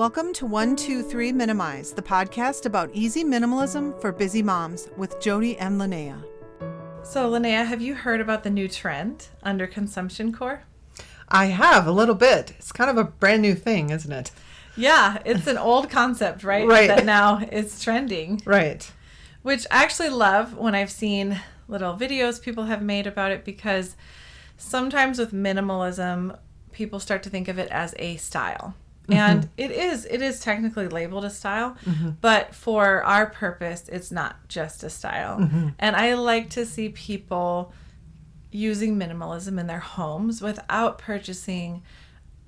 Welcome to 123 Minimize, the podcast about easy minimalism for busy moms with Jody and Linnea. So, Linnea, have you heard about the new trend, Underconsumption Core? I have a little bit. It's kind of a brand new thing, isn't it? Yeah, it's an old concept, right? Right. That now is trending. Right. Which I actually love when I've seen little videos people have made about it, because sometimes with minimalism, people start to think of it as a style. And it is technically labeled a style, but for our purpose, it's not just a style. And I like to see people using minimalism in their homes without purchasing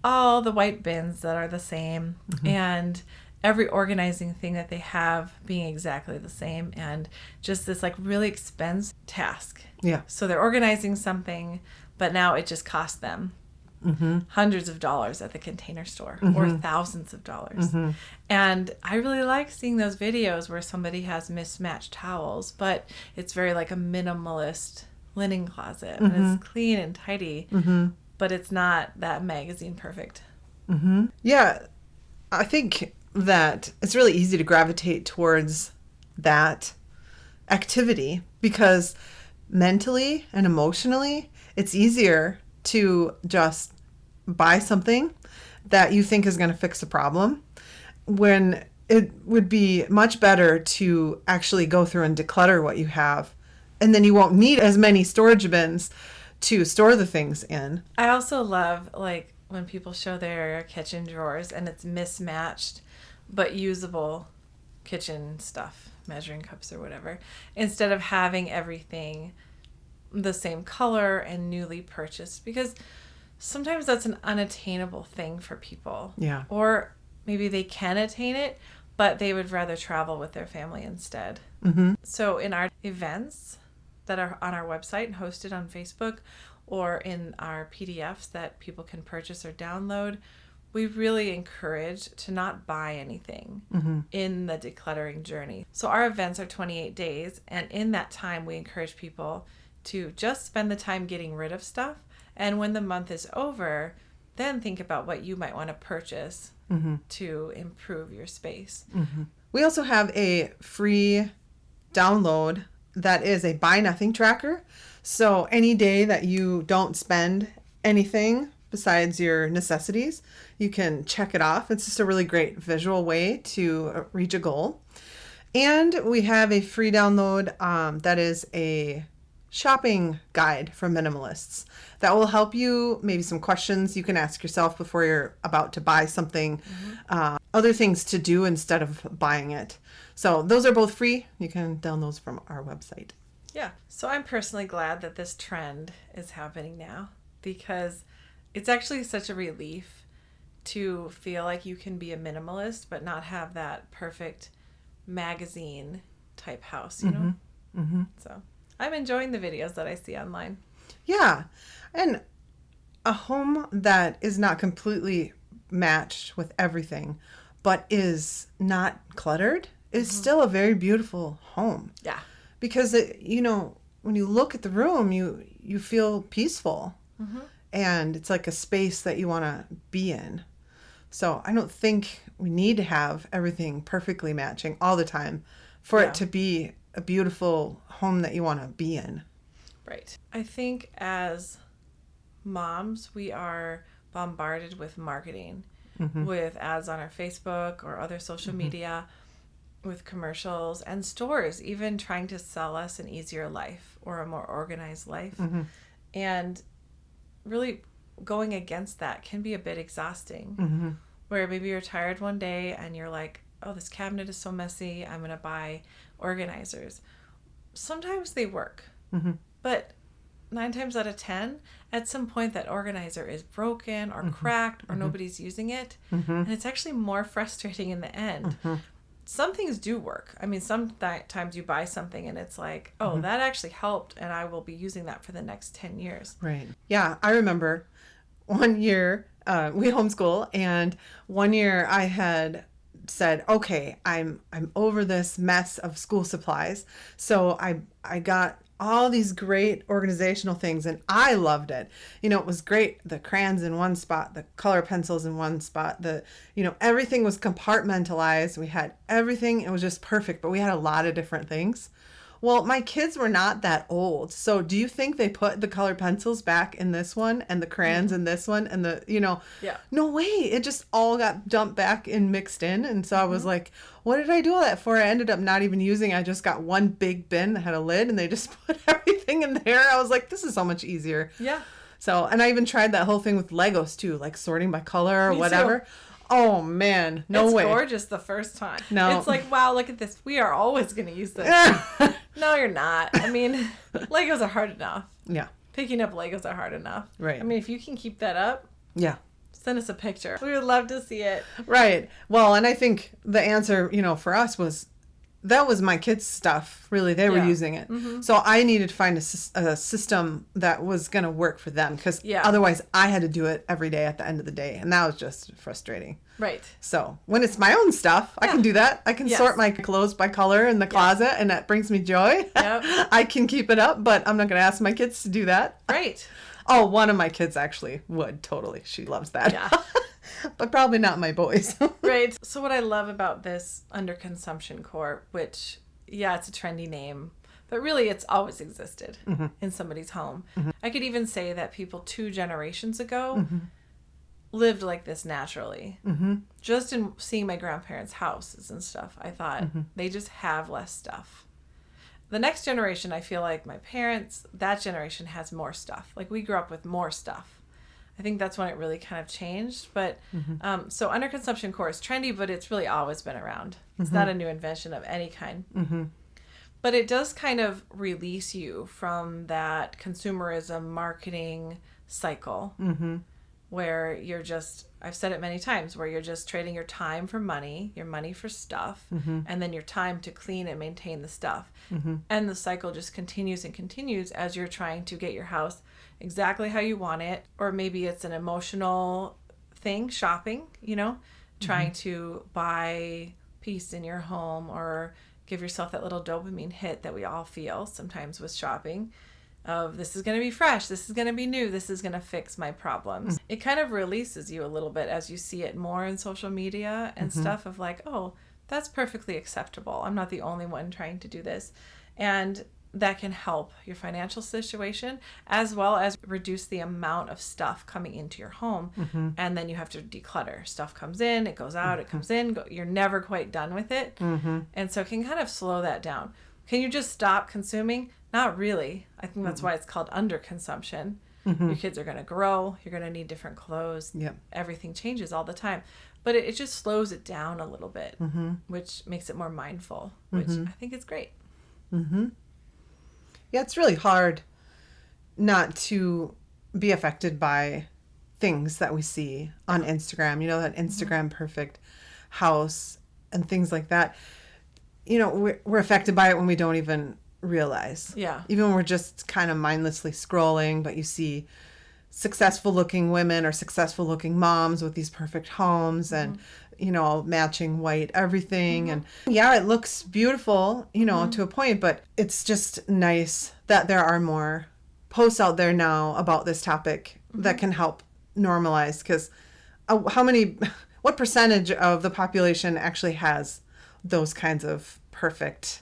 all the white bins that are the same and every organizing thing that they have being exactly the same, and just this like really expensive task. Yeah. So they're organizing something, but now it just costs them hundreds of dollars at the Container Store or thousands of dollars. And I really like seeing those videos where somebody has mismatched towels, but it's very like a minimalist linen closet and it's clean and tidy, but it's not that magazine perfect. Yeah. I think that it's really easy to gravitate towards that activity because mentally and emotionally, it's easier to just buy something that you think is going to fix a problem, when it would be much better to actually go through and declutter what you have, and then you won't need as many storage bins to store the things in. I also love like when people show their kitchen drawers and it's mismatched but usable kitchen stuff, measuring cups or whatever, instead of having everything the same color and newly purchased, because sometimes that's an unattainable thing for people. Yeah. Or maybe they can attain it, but they would rather travel with their family instead. So in our events that are on our website and hosted on Facebook, or in our PDFs that people can purchase or download, we really encourage to not buy anything in the decluttering journey. So our events are 28 days, and in that time we encourage people to just spend the time getting rid of stuff. And when the month is over, then think about what you might want to purchase to improve your space. We also have a free download that is a buy nothing tracker. So any day that you don't spend anything besides your necessities, you can check it off. It's just a really great visual way to reach a goal. And we have a free download that is a shopping guide for minimalists that will help you, maybe some questions you can ask yourself before you're about to buy something, other things to do instead of buying it. So those are both free. You can download those from our website. Yeah. So I'm personally glad that this trend is happening now, because it's actually such a relief to feel like you can be a minimalist but not have that perfect magazine type house, you know? So I'm enjoying the videos that I see online. Yeah. And a home that is not completely matched with everything, but is not cluttered, is still a very beautiful home. Yeah. Because, when you look at the room, you feel peaceful. And it's like a space that you want to be in. So I don't think we need to have everything perfectly matching all the time for it to be a beautiful home that you want to be in. Right. I think as moms, we are bombarded with marketing, with ads on our Facebook or other social media, with commercials, and stores even trying to sell us an easier life or a more organized life. And really going against that can be a bit exhausting, where maybe you're tired one day and you're like, oh, this cabinet is so messy, I'm going to buy organizers. Sometimes they work, but 9 times out of 10, at some point that organizer is broken or cracked or nobody's using it. And it's actually more frustrating in the end. Some things do work. I mean, sometimes you buy something and it's like, oh, that actually helped, and I will be using that for the next 10 years. Right. Yeah, I remember one year we homeschool, and one year I had said, okay, I'm over this mess of school supplies. So I got all these great organizational things, and I loved it. It was great. The crayons in one spot, the color pencils in one spot, everything was compartmentalized. We had everything. It was just perfect, but we had a lot of different things. Well, my kids were not that old. So do you think they put the colored pencils back in this one and the crayons in this one and Yeah. No way. It just all got dumped back and mixed in. And so I was like, what did I do all that for? I ended up not even using it. I just got one big bin that had a lid and they just put everything in there. I was like, this is so much easier. Yeah. So, and I even tried that whole thing with Legos too, like sorting by color or Me whatever. too. Oh man, no way. It's gorgeous the first time. No. It's like, wow, look at this. We are always going to use this. No, you're not. I mean, Legos are hard enough. Yeah. Picking up Legos are hard enough. Right. I mean, if you can keep that up, Yeah. send us a picture. We would love to see it. Right. Well, and I think the answer, for us was that was my kids' stuff. Really, they were Yeah. using it. So I needed to find a system that was going to work for them because otherwise I had to do it every day at the end of the day. And that was just frustrating. Right. So when it's my own stuff, I can do that. I can sort my clothes by color in the closet and that brings me joy. Yep. I can keep it up, but I'm not going to ask my kids to do that. Right. Oh, one of my kids actually would. Totally. She loves that. Yeah. But probably not my boys. Right. So what I love about this Underconsumption Core, which, it's a trendy name, but really it's always existed in somebody's home. I could even say that people 2 generations ago lived like this naturally. Just in seeing my grandparents' houses and stuff, I thought they just have less stuff. The next generation, I feel like my parents, that generation has more stuff. Like we grew up with more stuff. I think that's when it really kind of changed. But so Underconsumption Core is trendy, but it's really always been around. It's not a new invention of any kind. But it does kind of release you from that consumerism marketing cycle where you're just, I've said it many times, where you're just trading your time for money, your money for stuff, and then your time to clean and maintain the stuff. And the cycle just continues and continues as you're trying to get your house exactly how you want it, or maybe it's an emotional thing, shopping, trying to buy peace in your home or give yourself that little dopamine hit that we all feel sometimes with shopping of this is going to be fresh, this is going to be new, this is going to fix my problems. It kind of releases you a little bit as you see it more in social media and stuff of like, oh, that's perfectly acceptable. I'm not the only one trying to do this. And that can help your financial situation as well as reduce the amount of stuff coming into your home. And then you have to declutter. Stuff comes in, it goes out, it comes in. You're never quite done with it. And so it can kind of slow that down. Can you just stop consuming? Not really. I think that's why it's called underconsumption. Your kids are going to grow. You're going to need different clothes. Everything changes all the time. But it just slows it down a little bit, which makes it more mindful, which I think is great. Yeah, it's really hard not to be affected by things that we see on Instagram, that Instagram perfect house and things like that. We're affected by it when we don't even realize. Yeah. Even when we're just kind of mindlessly scrolling, but you see successful looking women or successful looking moms with these perfect homes and matching white everything. And it looks beautiful, to a point, but it's just nice that there are more posts out there now about this topic that can help normalize, because what percentage of the population actually has those kinds of perfect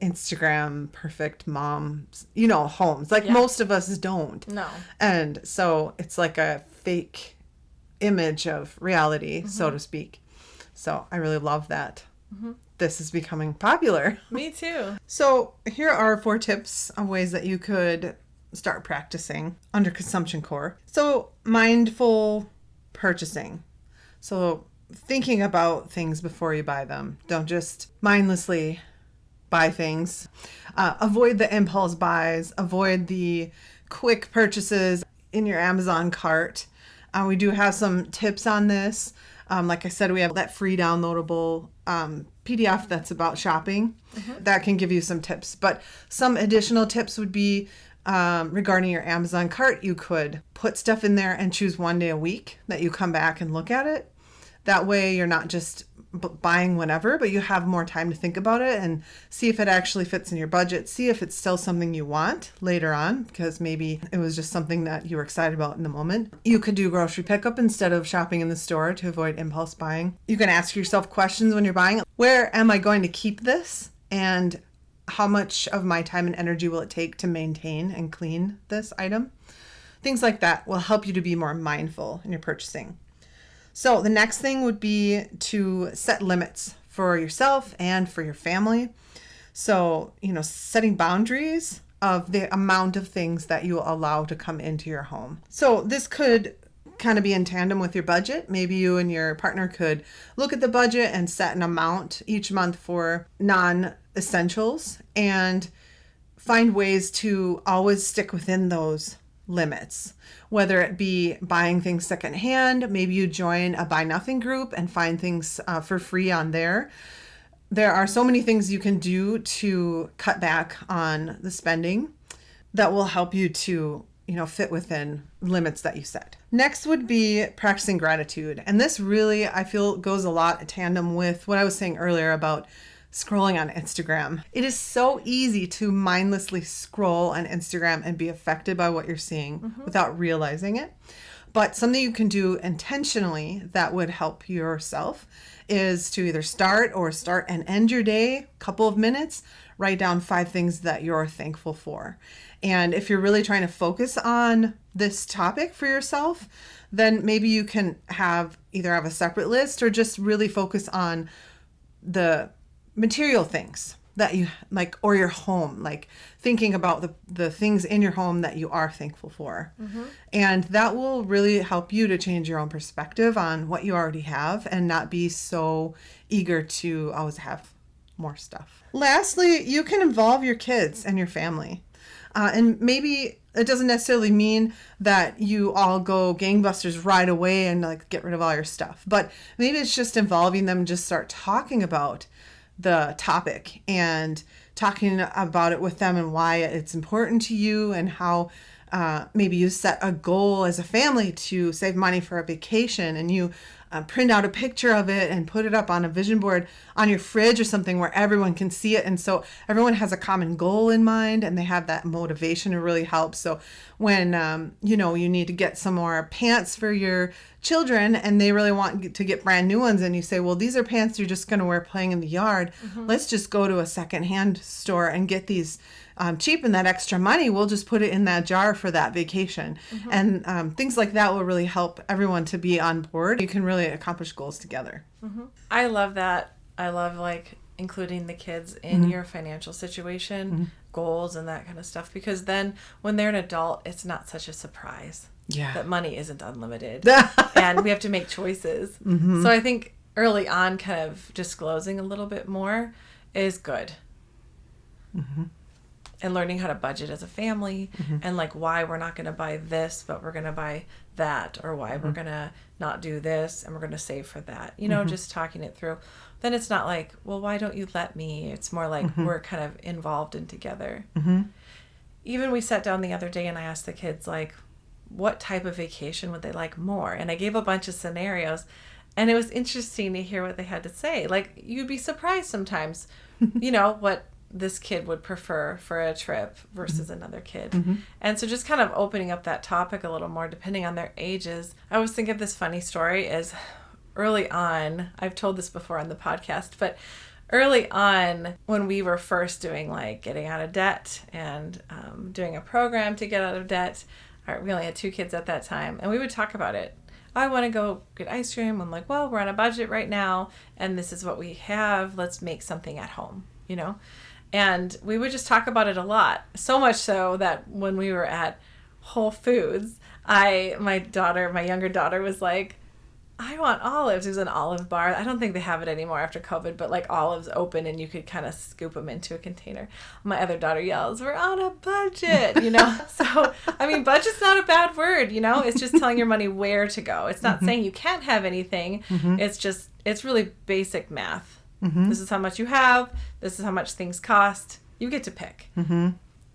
Instagram, perfect moms, homes. Like most of us don't. No. And so it's like a fake image of reality, so to speak. So I really love that this is becoming popular. Me too. So here are 4 tips of ways that you could start practicing Underconsumption Core. So mindful purchasing. So thinking about things before you buy them. Don't just mindlessly buy things. Avoid the impulse buys. Avoid the quick purchases in your Amazon cart. We do have some tips on this. Like I said, we have that free downloadable PDF that's about shopping. That can give you some tips. But some additional tips would be regarding your Amazon cart. You could put stuff in there and choose one day a week that you come back and look at it. That way you're not just buying whenever, but you have more time to think about it and see if it actually fits in your budget. See if it's still something you want later on, because maybe it was just something that you were excited about in the moment. You could do grocery pickup instead of shopping in the store to avoid impulse buying. You can ask yourself questions when you're buying. Where am I going to keep this? And how much of my time and energy will it take to maintain and clean this item? Things like that will help you to be more mindful in your purchasing. So the next thing would be to set limits for yourself and for your family. So, setting boundaries of the amount of things that you allow to come into your home. So this could kind of be in tandem with your budget. Maybe you and your partner could look at the budget and set an amount each month for non-essentials and find ways to always stick within those limits, whether it be buying things secondhand. Maybe you join a buy nothing group and find things for free on there. There are so many things you can do to cut back on the spending that will help you to, fit within limits that you set. Next would be practicing gratitude. And this really, I feel, goes a lot in tandem with what I was saying earlier about scrolling on Instagram. It is so easy to mindlessly scroll on Instagram and be affected by what you're seeing without realizing it. But something you can do intentionally that would help yourself is to either start and end your day, a couple of minutes, write down 5 things that you're thankful for. And if you're really trying to focus on this topic for yourself, then maybe you can either have a separate list or just really focus on the material things that you like, or your home, like thinking about the things in your home that you are thankful for. And that will really help you to change your own perspective on what you already have and not be so eager to always have more stuff. Lastly, you can involve your kids and your family. And maybe it doesn't necessarily mean that you all go gangbusters right away and get rid of all your stuff, but maybe it's just involving them, just start talking about the topic and talking about it with them and why it's important to you, and how maybe you set a goal as a family to save money for a vacation, and you print out a picture of it and put it up on a vision board on your fridge or something where everyone can see it. And so everyone has a common goal in mind and they have that motivation to really help. So when, you need to get some more pants for your children and they really want to get brand new ones, and you say, well, these are pants you're just going to wear playing in the yard. Let's just go to a secondhand store and get these cheap, and that extra money, we'll just put it in that jar for that vacation. And things like that will really help everyone to be on board. You can really accomplish goals together. I love that. I love including the kids in your financial situation, goals and that kind of stuff, because then when they're an adult, it's not such a surprise that money isn't unlimited and we have to make choices. So I think early on kind of disclosing a little bit more is good. And learning how to budget as a family and why we're not going to buy this, but we're going to buy that, or why we're going to not do this and we're going to save for that. Just talking it through. Then it's not well, why don't you let me? It's more we're kind of involved in together. Even we sat down the other day and I asked the kids, what type of vacation would they like more? And I gave a bunch of scenarios, and it was interesting to hear what they had to say. You'd be surprised sometimes, what this kid would prefer for a trip versus another kid. And so just kind of opening up that topic a little more depending on their ages. I always think of this funny story is early on, I've told this before on the podcast, but early on when we were first doing getting out of debt and doing a program to get out of debt, we only had 2 kids at that time, and we would talk about it. I want to go get ice cream. I'm well, we're on a budget right now and this is what we have. Let's make something at home, And we would just talk about it a lot. So much so that when we were at Whole Foods, my younger daughter was I want olives. It was an olive bar. I don't think they have it anymore after COVID, but olives open and you could kind of scoop them into a container. My other daughter yells, "We're on a budget," So, budget's not a bad word, It's just telling your money where to go. It's not saying you can't have anything. It's really basic math. This is how much you have. This is how much things cost. You get to pick.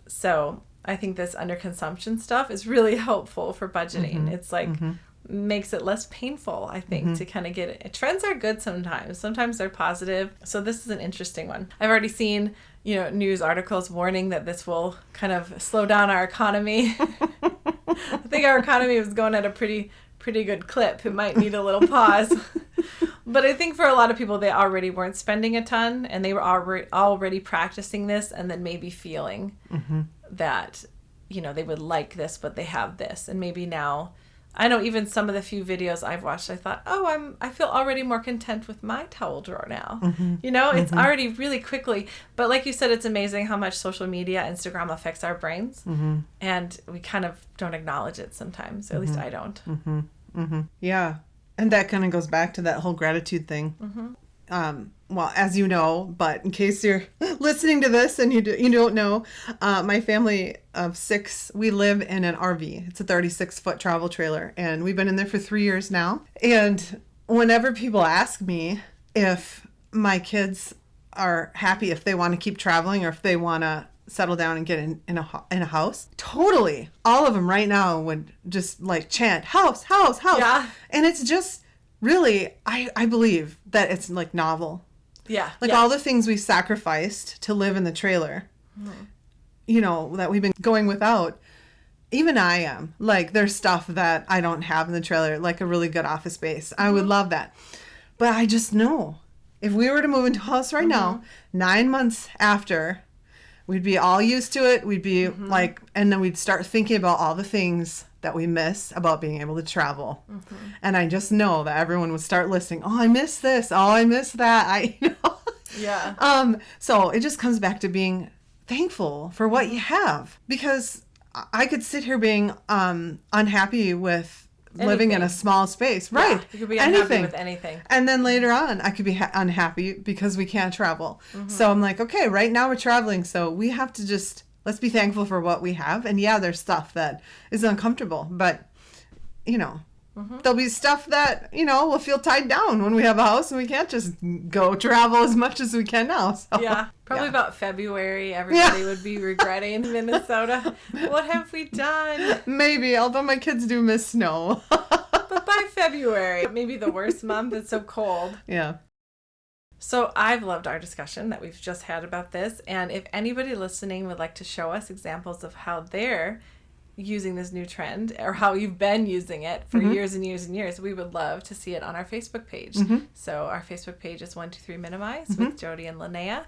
So I think this underconsumption stuff is really helpful for budgeting. It's makes it less painful, I think, to kind of get it. Trends are good sometimes. Sometimes they're positive. So this is an interesting one. I've already seen, news articles warning that this will kind of slow down our economy. I think our economy was going at a pretty good clip. It might need a little pause. But I think for a lot of people, they already weren't spending a ton, and they were already practicing this, and then maybe feeling that, they would like this, but they have this. And maybe now, I know even some of the few videos I've watched, I thought, I feel already more content with my towel drawer now. It's already really quickly. But like you said, it's amazing how much social media, Instagram affects our brains. And we kind of don't acknowledge it sometimes. At least I don't. Yeah. And that kind of goes back to that whole gratitude thing. Well, as you know, but in case you're listening to this and you don't know, my family of 6, we live in an RV. It's a 36-foot travel trailer, and we've been in there for 3 years now. And whenever people ask me if my kids are happy, if they want to keep traveling or if they want to settle down and get in a house, totally, all of them right now would just like chant house. Yeah. And it's just really, I believe that it's like novel. Yeah. Like all the things we sacrificed to live in the trailer, that we've been going without. Even I am. Like, there's stuff that I don't have in the trailer, like a really good office space. I would love that. But I just know if we were to move into a house right now, 9 months after, we'd be all used to it. We'd be like, and then we'd start thinking about all the things that we miss about being able to travel. And I just know that everyone would start listing, I miss this. I miss that. Yeah. So it just comes back to being thankful for what you have, because I could sit here being unhappy with living in a small space. Right. Yeah, you could be unhappy with anything. And then later on, I could be unhappy because we can't travel. So I'm like, okay, right now we're traveling. So we have to let's be thankful for what we have. And yeah, there's stuff that is uncomfortable, but there'll be stuff that, we'll feel tied down when we have a house and we can't just go travel as much as we can now. So, yeah. Probably about February, everybody would be regretting Minnesota. What have we done? Maybe, although my kids do miss snow. But by February, maybe the worst month, it's so cold. Yeah. So I've loved our discussion that we've just had about this. And if anybody listening would like to show us examples of how they're using this new trend, or how you've been using it for years and years and years, we would love to see it on our Facebook page. So our Facebook page is 123 Minimize with Jody and Linnea.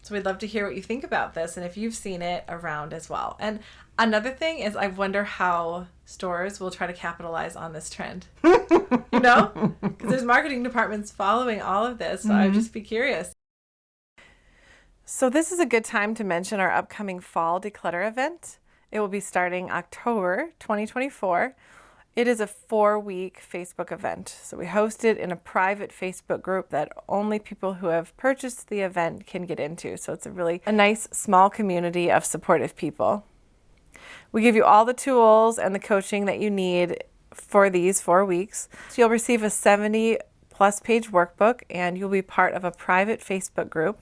So we'd love to hear what you think about this and if you've seen it around as well. And another thing is, I wonder how stores will try to capitalize on this trend. Because there's marketing departments following all of this. So I'd just be curious. So this is a good time to mention our upcoming fall Declutter event. It will be starting October 2024. It is a 4-week Facebook event. So we host it in a private Facebook group that only people who have purchased the event can get into. So it's a nice small community of supportive people. We give you all the tools and the coaching that you need for these 4 weeks. So you'll receive a 70-plus page workbook, and you'll be part of a private Facebook group.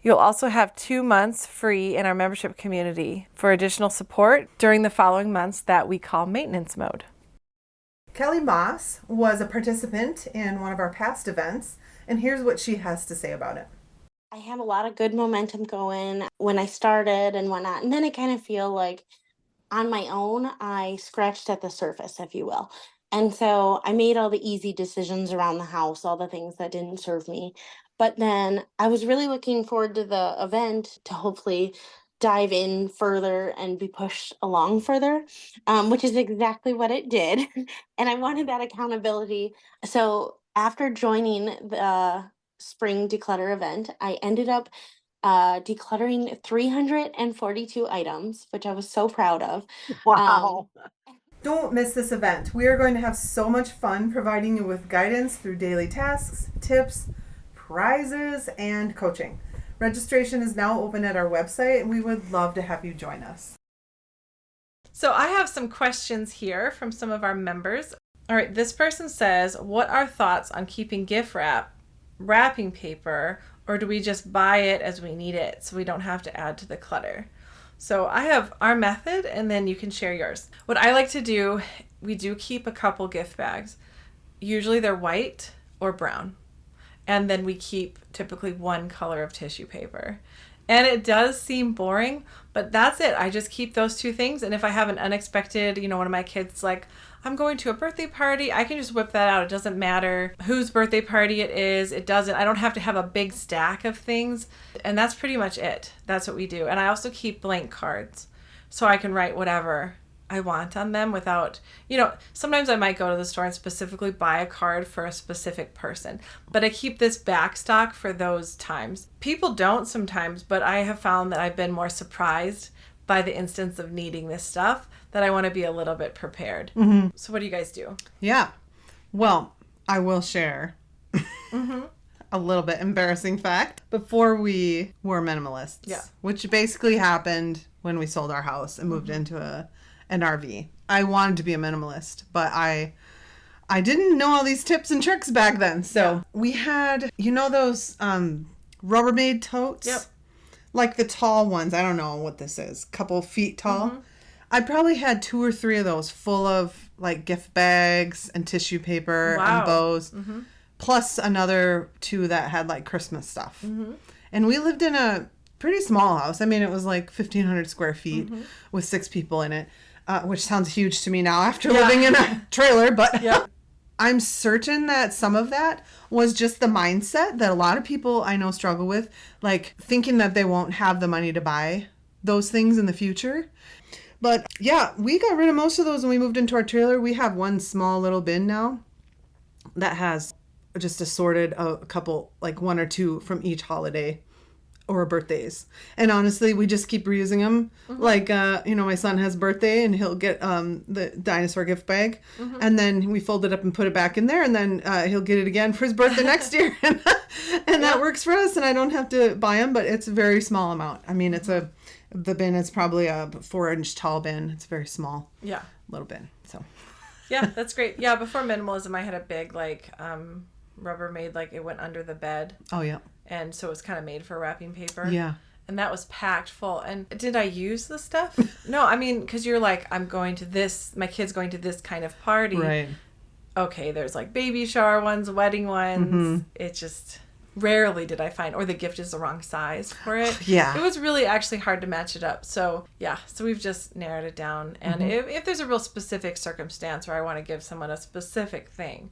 You'll also have 2 months free in our membership community for additional support during the following months that we call maintenance mode. Kelly Moss was a participant in one of our past events, and here's what she has to say about it. I have a lot of good momentum going when I started and whatnot, and then I kind of feel like on my own, I scratched at the surface, if you will. And so I made all the easy decisions around the house, all the things that didn't serve me. But then I was really looking forward to the event to hopefully dive in further and be pushed along further, which is exactly what it did. And I wanted that accountability. So after joining the spring declutter event, I ended up decluttering 342 items, which I was so proud of. Wow. Don't miss this event. We are going to have so much fun providing you with guidance through daily tasks, tips, prizes, and coaching. Registration is now open at our website, and we would love to have you join us. So I have some questions here from some of our members. All right, this person says, what are thoughts on keeping gift wrapping paper, or do we just buy it as we need it so we don't have to add to the clutter? So I have our method, and then you can share yours. What I like to do we do keep a couple gift bags. Usually they're white or brown. And then we keep typically one color of tissue paper. And it does seem boring, but that's it. I just keep those two things. And if I have an unexpected, one of my kids like, I'm going to a birthday party, I can just whip that out. It doesn't matter whose birthday party it is. I don't have to have a big stack of things. And that's pretty much it. That's what we do. And I also keep blank cards so I can write whatever I want on them without, sometimes I might go to the store and specifically buy a card for a specific person, but I keep this back stock for those times. People don't sometimes, but I have found that I've been more surprised by the instance of needing this stuff, that I want to be a little bit prepared. Mm-hmm. So what do you guys do? Yeah. Well, I will share a little bit embarrassing fact. Before we were minimalists, which basically happened when we sold our house and moved into an RV. I wanted to be a minimalist, but I didn't know all these tips and tricks back then. So we had, those Rubbermaid totes? Yep. Like the tall ones. I don't know what this is. Couple feet tall. Mm-hmm. I probably had 2 or 3 of those full of like gift bags and tissue paper and bows. Mm-hmm. Plus another 2 that had like Christmas stuff. Mm-hmm. And we lived in a pretty small house. I mean, it was like 1,500 square feet with 6 people in it. Which sounds huge to me now after living in a trailer, but I'm certain that some of that was just the mindset that a lot of people I know struggle with, like thinking that they won't have the money to buy those things in the future. But yeah, we got rid of most of those when we moved into our trailer. We have one small little bin now that has just assorted a couple, like 1 or 2 from each holiday or birthdays. And honestly, we just keep reusing them. Mm-hmm. Like, my son has birthday and he'll get the dinosaur gift bag. Mm-hmm. And then we fold it up and put it back in there. And then he'll get it again for his birthday next year. And that works for us. And I don't have to buy them, but it's a very small amount. I mean, the bin is probably a 4-inch tall bin. It's very small. Yeah. Little bin. So. Yeah, that's great. Yeah, before minimalism, I had a big, Rubbermaid, it went under the bed. Oh, yeah. And so it was kind of made for wrapping paper. Yeah. And that was packed full. And did I use the stuff? No, I mean, because you're like, my kid's going to this kind of party. Right. Okay, there's baby shower ones, wedding ones. Mm-hmm. It just rarely did I find, or the gift is the wrong size for it. Yeah. It was really actually hard to match it up. So we've just narrowed it down. And if there's a real specific circumstance where I want to give someone a specific thing,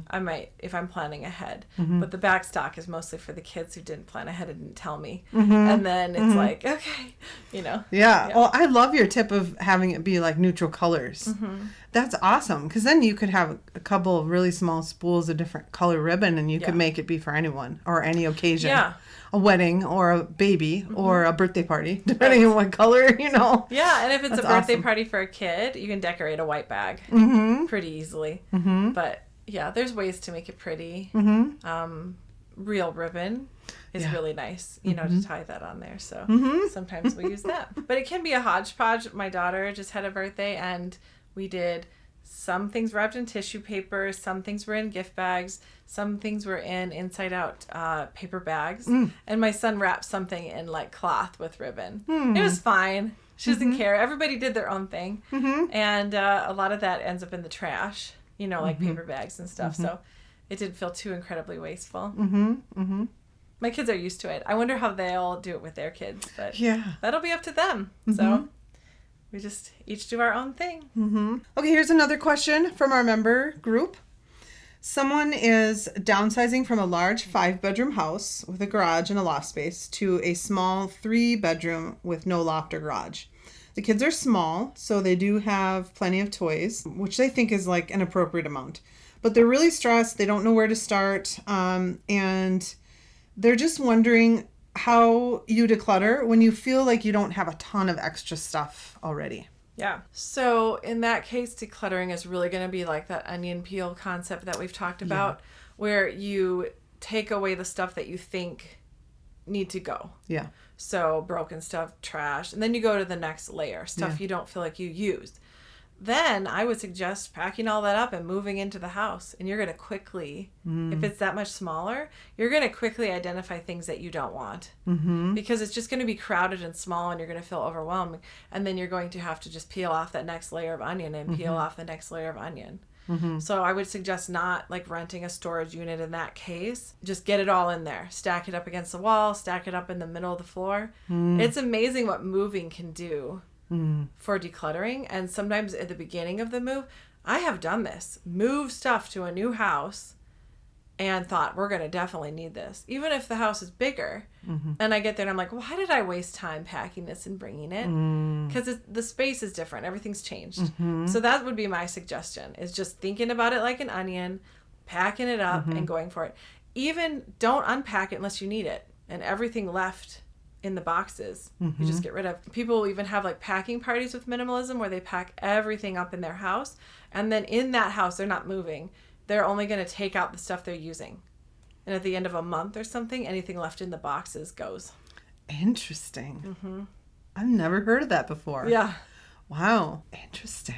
I might, if I'm planning ahead. But the back stock is mostly for the kids who didn't plan ahead and didn't tell me. And then it's okay, Yeah. Well, I love your tip of having it be neutral colors. That's awesome, because then you could have a couple of really small spools of different color ribbon and you could make it be for anyone or any occasion. Yeah. A wedding or a baby or a birthday party, depending on what color, Yeah, and if it's a birthday party for a kid, you can decorate a white bag pretty easily. But there's ways to make it pretty. Real ribbon is really nice, to tie that on there. So sometimes we use that. But it can be a hodgepodge. My daughter just had a birthday and we did some things wrapped in tissue paper, some things were in gift bags, some things were in inside out paper bags. And my son wrapped something in cloth with ribbon. It was fine. She doesn't care. Everybody did their own thing. And a lot of that ends up in the trash, paper bags and stuff. So it didn't feel too incredibly wasteful. My kids are used to it. I wonder how they'll do it with their kids, but that'll be up to them. So we just each do our own thing. Okay, here's another question from our member group. Someone is downsizing from a large 5-bedroom house with a garage and a loft space to a small 3-bedroom with no loft or garage. The kids are small, so they do have plenty of toys, which they think is an appropriate amount. But they're really stressed. They don't know where to start. And they're just wondering how you declutter when you feel like you don't have a ton of extra stuff already. Yeah. So in that case, decluttering is really going to be like that onion peel concept that we've talked about, where you take away the stuff that you think need to go. Yeah. So broken stuff, trash, and then you go to the next layer, stuff you don't feel like you used. then I would suggest packing all that up and moving into the house. And you're going to quickly, if it's that much smaller, you're going to quickly identify things that you don't want. Because it's just going to be crowded and small and you're going to feel overwhelmed. And then you're going to have to just peel off that next layer of onion and peel off the next layer of onion. So I would suggest not like renting a storage unit in that case. Just get it all in there. Stack it up against the wall. Stack it up in the middle of the floor. It's amazing what moving can do for decluttering. And sometimes at the beginning of the move, I have done this. Move stuff to a new house and thought, we're going to definitely need this. Even if the house is bigger. And I get there and I'm like, why did I waste time packing this and bringing it? Because the space is different. Everything's changed. So that would be my suggestion, is just thinking about it like an onion, packing it up and going for it. Even don't unpack it unless you need it. And everything left in the boxes, you just get rid of. People even have like packing parties with minimalism where they pack everything up in their house. And then in that house, they're not moving. They're only going to take out the stuff they're using. And at the end of a month or something, anything left in the boxes goes. Interesting. I've never heard of that before. Yeah. Wow. Interesting.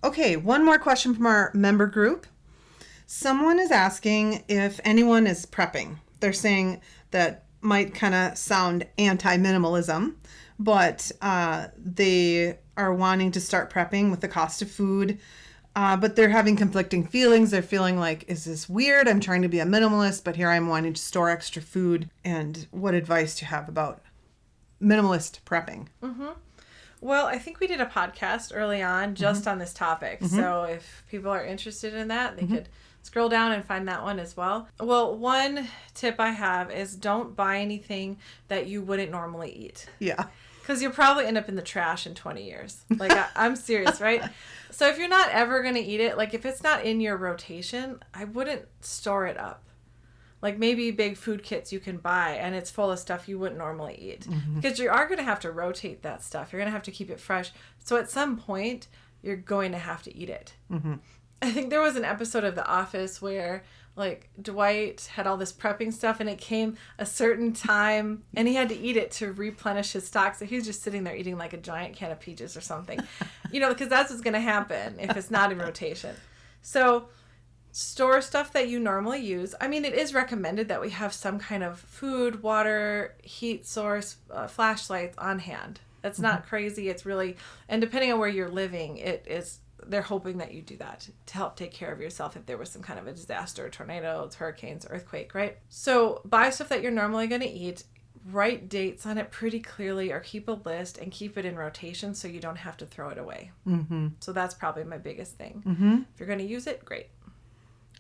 Okay, one more question from our member group. Someone is asking if anyone is prepping. They're saying that might kind of sound anti-minimalism, but they are wanting to start prepping with the cost of food. But they're having conflicting feelings. They're feeling like, is this weird? I'm trying to be a minimalist, but here I'm wanting to store extra food. And what advice do you have about minimalist prepping? Well, I think we did a podcast early on just on this topic. So if people are interested in that, they could scroll down and find that one as well. Well, one tip I have is don't buy anything that you wouldn't normally eat. Yeah. Because you'll probably end up in the trash in 20 years. Like, I'm serious, right? So if you're not ever going to eat it, like if it's not in your rotation, I wouldn't store it up. Like maybe big food kits you can buy and it's full of stuff you wouldn't normally eat. Because you are going to have to rotate that stuff. You're going to have to keep it fresh. So at some point, you're going to have to eat it. I think there was an episode of The Office where like Dwight had all this prepping stuff and it came a certain time and he had to eat it to replenish his stock. So he was just sitting there eating like a giant can of peaches or something, because that's what's going to happen if it's not in rotation. So store stuff that you normally use. I mean, it is recommended that we have some kind of food, water, heat source, flashlights on hand. That's not crazy. It's really, and depending on where you're living, they're hoping that you do that to help take care of yourself if there was some kind of a disaster, tornadoes, hurricanes, earthquake, right? So buy stuff that you're normally going to eat, write dates on it pretty clearly or keep a list and keep it in rotation so you don't have to throw it away. So that's probably my biggest thing. If you're going to use it, great.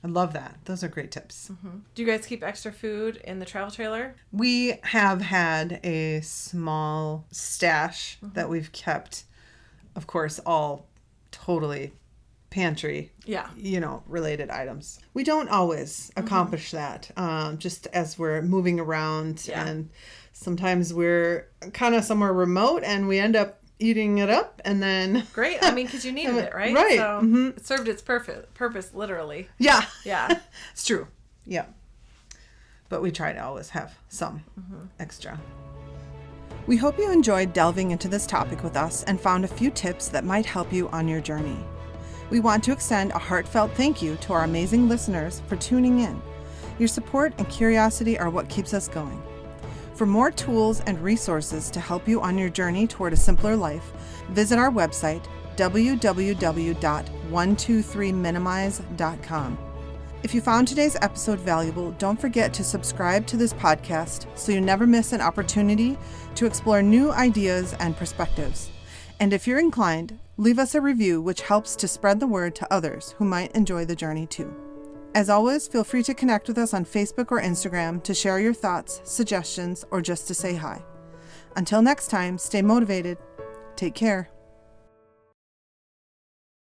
I love that. Those are great tips. Do you guys keep extra food in the travel trailer? We have had a small stash that we've kept, of course, all totally pantry, related items. We don't always accomplish that, just as we're moving around and sometimes we're kind of somewhere remote and we end up eating it up and then... Great. I mean, because you needed it, right? Right. So it served its purpose, literally. Yeah. Yeah. It's true. Yeah. But we try to always have some extra. We hope you enjoyed delving into this topic with us and found a few tips that might help you on your journey. We want to extend a heartfelt thank you to our amazing listeners for tuning in. Your support and curiosity are what keeps us going. For more tools and resources to help you on your journey toward a simpler life, visit our website, www.123minimize.com. If you found today's episode valuable, don't forget to subscribe to this podcast so you never miss an opportunity to explore new ideas and perspectives. And if you're inclined, leave us a review, which helps to spread the word to others who might enjoy the journey too. As always, feel free to connect with us on Facebook or Instagram to share your thoughts, suggestions, or just to say hi. Until next time, stay motivated. Take care.